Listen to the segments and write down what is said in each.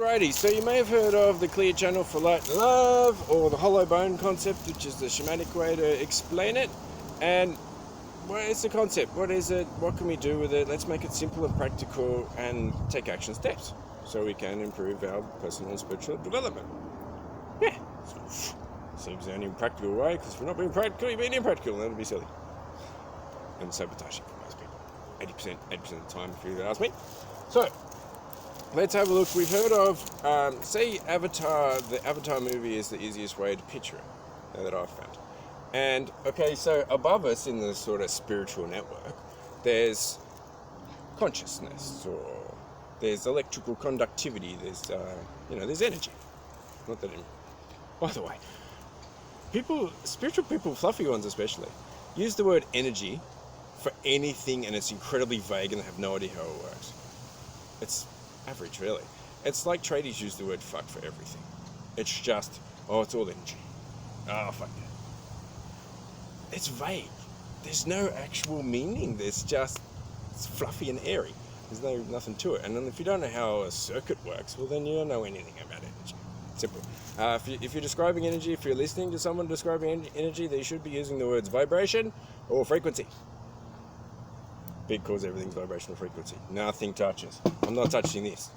Alrighty, so you may have heard of the clear channel for light and love, or the hollow bone concept, which is the shamanic way to explain it. And what is the concept? What is it? What can we do with it? Let's make it simple and practical and take action steps so we can improve our personal and spiritual development. Yeah, seems the only practical way, because if we're not being practical, you're being impractical, and that'll be silly. And sabotaging for most people. 80% of the time, if you ask me. So, let's have a look. We've heard of, say, Avatar. The Avatar movie is the easiest way to picture it that I've found. And, okay, so above us in the sort of spiritual network, there's consciousness, or there's electrical conductivity, there's, there's energy. Not that by the way, spiritual people, fluffy ones especially, use the word energy for anything, and it's incredibly vague and they have no idea how it works. It's average, really. It's like tradies use the word fuck for everything. It's just, it's all energy. Oh, fuck that. It's vague. There's no actual meaning. It's fluffy and airy. There's nothing to it. And then if you don't know how a circuit works, well, then you don't know anything about energy. Simple. If you're describing energy, if you're listening to someone describing energy, they should be using the words vibration or frequency. Because everything's vibrational frequency. Nothing touches. I'm not touching this.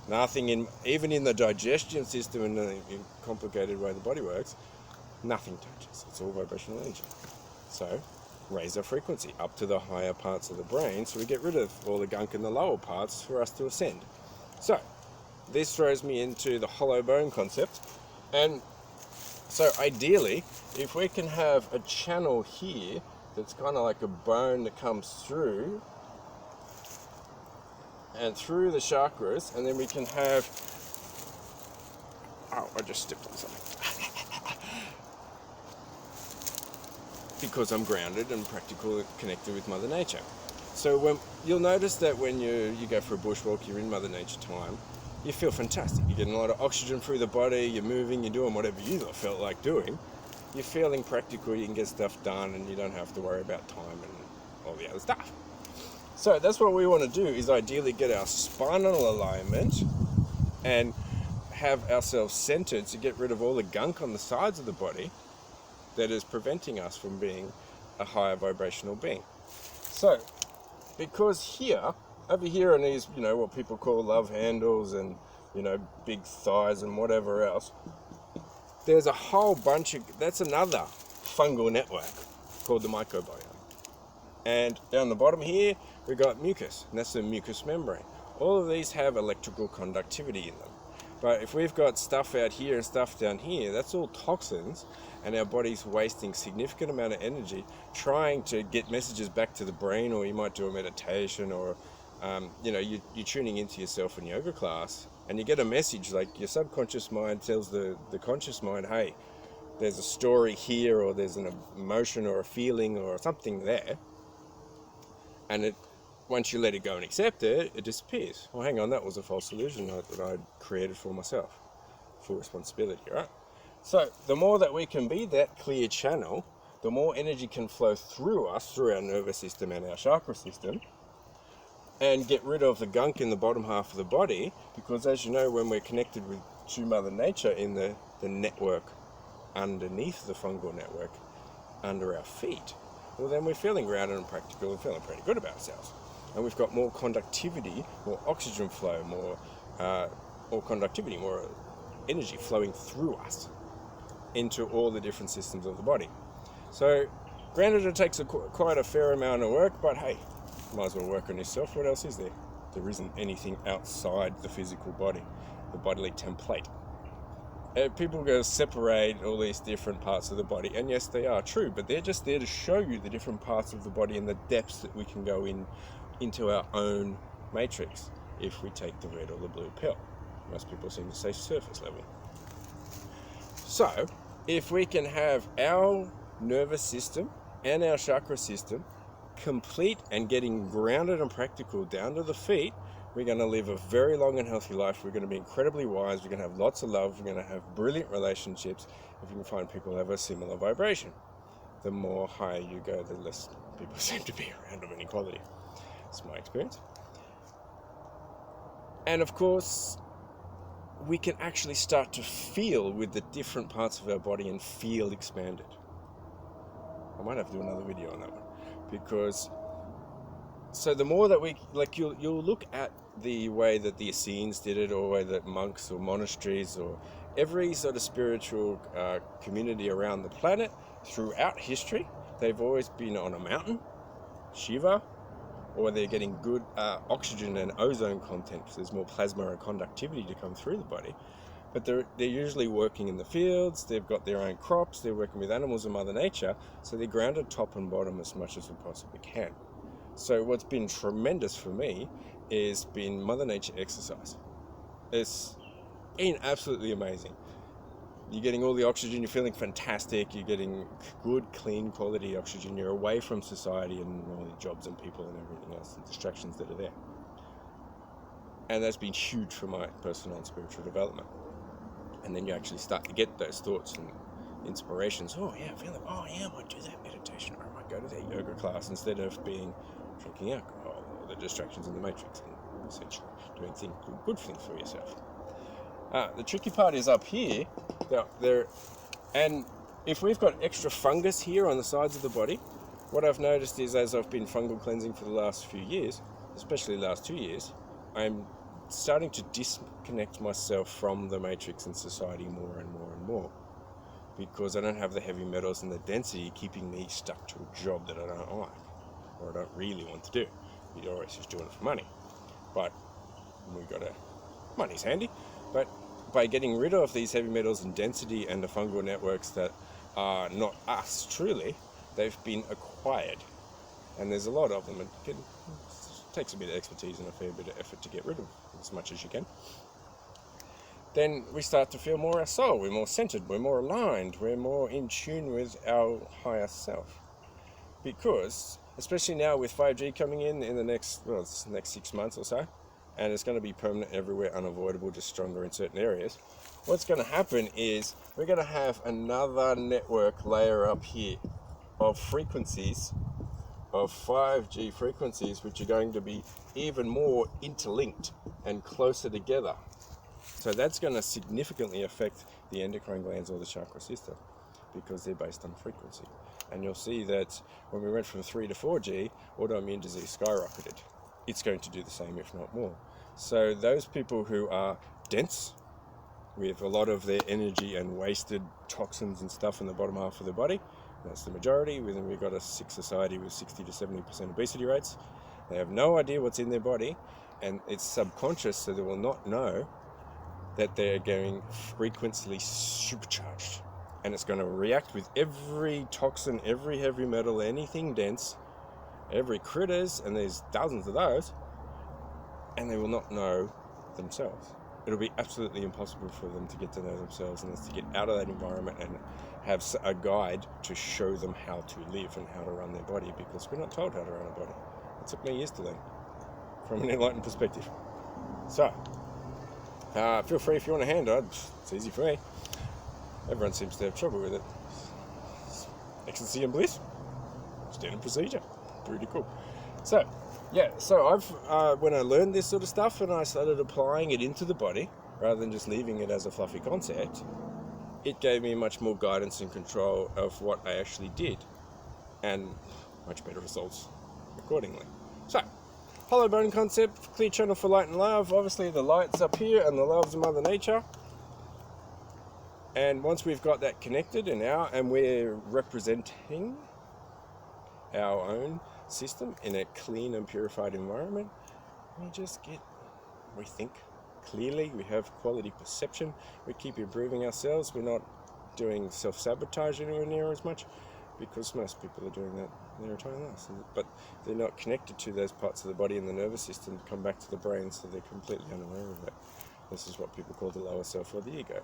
Nothing even in the digestion system and the complicated way the body works, nothing touches. It's all vibrational energy. So, raise our frequency up to the higher parts of the brain so we get rid of all the gunk in the lower parts for us to ascend. So, this throws me into the hollow bone concept. And so ideally, if we can have a channel here that's kind of like a bone that comes through and through the chakras, and then we can have, I just stepped on something. Because I'm grounded and practical and connected with Mother Nature. So you'll notice that when you go for a bushwalk, you're in Mother Nature time, you feel fantastic. You're getting a lot of oxygen through the body, you're moving, you're doing whatever you felt like doing. You're feeling practical, you can get stuff done, and you don't have to worry about time and all the other stuff. So that's what we want to do, is ideally get our spinal alignment and have ourselves centered to get rid of all the gunk on the sides of the body that is preventing us from being a higher vibrational being. So, because over here on these, what people call love handles and, big thighs and whatever else, there's a whole bunch that's another fungal network called the microbiome. And down the bottom here, we've got mucus, and that's the mucous membrane. All of these have electrical conductivity in them. But if we've got stuff out here and stuff down here, that's all toxins, and our body's wasting significant amount of energy trying to get messages back to the brain, or you might do a meditation, or you're tuning into yourself in yoga class, and you get a message, like your subconscious mind tells the conscious mind, hey, there's a story here, or there's an emotion or a feeling or something there, and once you let it go and accept it, it disappears. Well, hang on, that was a false illusion that I'd created for myself. Full responsibility, right? So the more that we can be that clear channel, the more energy can flow through us, through our nervous system and our chakra system, and get rid of the gunk in the bottom half of the body, because as you know, when we're connected to Mother Nature in the network underneath the fungal network, under our feet, well, then we're feeling grounded and practical and feeling pretty good about ourselves. And we've got more conductivity, more oxygen flow, more conductivity, more energy flowing through us into all the different systems of the body. So, granted, it takes quite a fair amount of work, but hey, might as well work on yourself. What else is there? There isn't anything outside the physical body, the bodily template. People go separate all these different parts of the body, and yes, they are true, but they're just there to show you the different parts of the body and the depths that we can go into our own matrix if we take the red or the blue pill. Most people seem to say surface level. So, if we can have our nervous system and our chakra system complete and getting grounded and practical down to the feet, we're going to live a very long and healthy life. We're going to be incredibly wise. We're going to have lots of love. We're going to have brilliant relationships if you can find people who have a similar vibration. The more higher you go, the less people seem to be around of inequality. That's my experience. And of course, we can actually start to feel with the different parts of our body and feel expanded. I might have to do another video on that one, because so the more that we, like, you'll look at the way that the Essenes did it, or the way that monks or monasteries or every sort of spiritual community around the planet throughout history, they've always been on a mountain, Shiva, or they're getting good oxygen and ozone content, because there's more plasma and conductivity to come through the body. But they're usually working in the fields, they've got their own crops, they're working with animals and Mother Nature, so they're grounded top and bottom as much as we possibly can. So what's been tremendous for me is been Mother Nature exercise. It's been absolutely amazing. You're getting all the oxygen, you're feeling fantastic, you're getting good, clean, quality oxygen, you're away from society and all the jobs and people and everything else, and distractions that are there. And that's been huge for my personal and spiritual development. And then you actually start to get those thoughts and inspirations. Oh yeah, feeling, oh yeah, I might do that meditation, or I might go to that yoga class, instead of drinking alcohol or the distractions in the matrix, and essentially doing good things for yourself. The tricky part is up here, and if we've got extra fungus here on the sides of the body, what I've noticed is, as I've been fungal cleansing for the last few years, especially the last 2 years, I'm starting to disconnect myself from the matrix and society more and more and more, because I don't have the heavy metals and the density keeping me stuck to a job that I don't like, or I don't really want to do. You're always just doing it for money, but money's handy. But by getting rid of these heavy metals and density and the fungal networks that are not us truly, they've been acquired, and there's a lot of them, and it takes a bit of expertise and a fair bit of effort to get rid of as much as you can. Then we start to feel more our soul, we're more centered, we're more aligned, we're more in tune with our higher self. Because, especially now with 5G coming in the next 6 months or so, and it's going to be permanent everywhere, unavoidable, just stronger in certain areas, what's going to happen is we're going to have another network layer up here of frequencies, of 5G frequencies, which are going to be even more interlinked and closer together. So that's going to significantly affect the endocrine glands or the chakra system, because they're based on frequency. And you'll see that when we went from 3 to 4G, autoimmune disease skyrocketed. It's going to do the same, if not more. So those people who are dense, with a lot of their energy and wasted toxins and stuff in the bottom half of the body, that's the majority. We've got a sick society with 60 to 70% obesity rates. They have no idea what's in their body, and it's subconscious, so they will not know that they're getting frequently supercharged. And it's going to react with every toxin, every heavy metal, anything dense, every critters, and there's dozens of those, and they will not know themselves. It'll be absolutely impossible for them to get to know themselves, and to get out of that environment and have a guide to show them how to live and how to run their body, because we're not told how to run a body. It took me years to learn from an enlightened perspective. So, feel free if you want a hand. It's easy for me. Everyone seems to have trouble with it. Ecstasy and bliss. Standard procedure. Pretty cool. So, I've when I learned this sort of stuff and I started applying it into the body, rather than just leaving it as a fluffy concept, it gave me much more guidance and control of what I actually did, and much better results accordingly. So, hollow bone concept, clear channel for light and love. Obviously the light's up here and the love's Mother Nature. And once we've got that connected and we're representing our own system in a clean and purified environment, we think clearly, we have quality perception, we keep improving ourselves, we're not doing self-sabotage anywhere near as much, because most people are doing that their entire lives, but they're not connected to those parts of the body and the nervous system that come back to the brain, so they're completely unaware of it. This is what people call the lower self or the ego.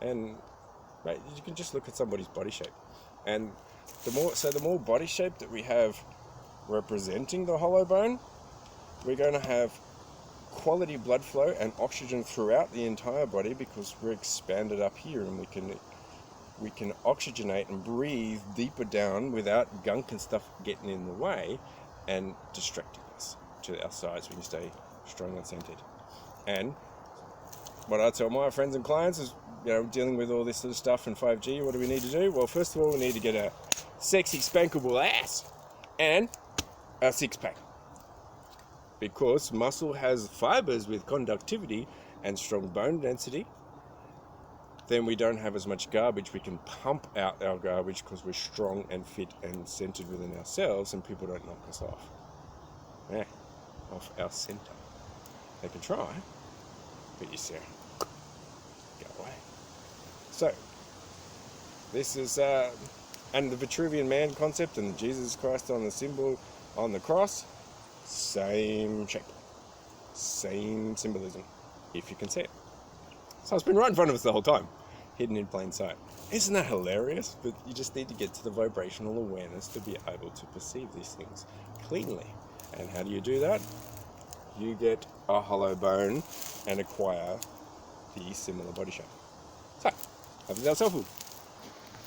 And you can just look at somebody's body shape, and the more body shape that we have representing the hollow bone, we're going to have quality blood flow and oxygen throughout the entire body, because we're expanded up here, and we can oxygenate and breathe deeper down without gunk and stuff getting in the way and distracting us to our sides. We can stay strong and centered. And what I tell my friends and clients is, dealing with all this sort of stuff and 5G, what do we need to do? Well, first of all, we need to get a sexy, spankable ass and a six-pack. Because muscle has fibers with conductivity and strong bone density, then we don't have as much garbage. We can pump out our garbage because we're strong and fit and centered within ourselves, and people don't knock us off. Yeah, off our center. They can try, but you see, go away. So, this is, and the Vitruvian Man concept and Jesus Christ on the symbol on the cross, same shape, same symbolism, if you can see it. So it's been right in front of us the whole time, hidden in plain sight. Isn't that hilarious? But you just need to get to the vibrational awareness to be able to perceive these things cleanly. And how do you do that? You get a hollow bone and acquire the similar body shape. So, I think that's helpful.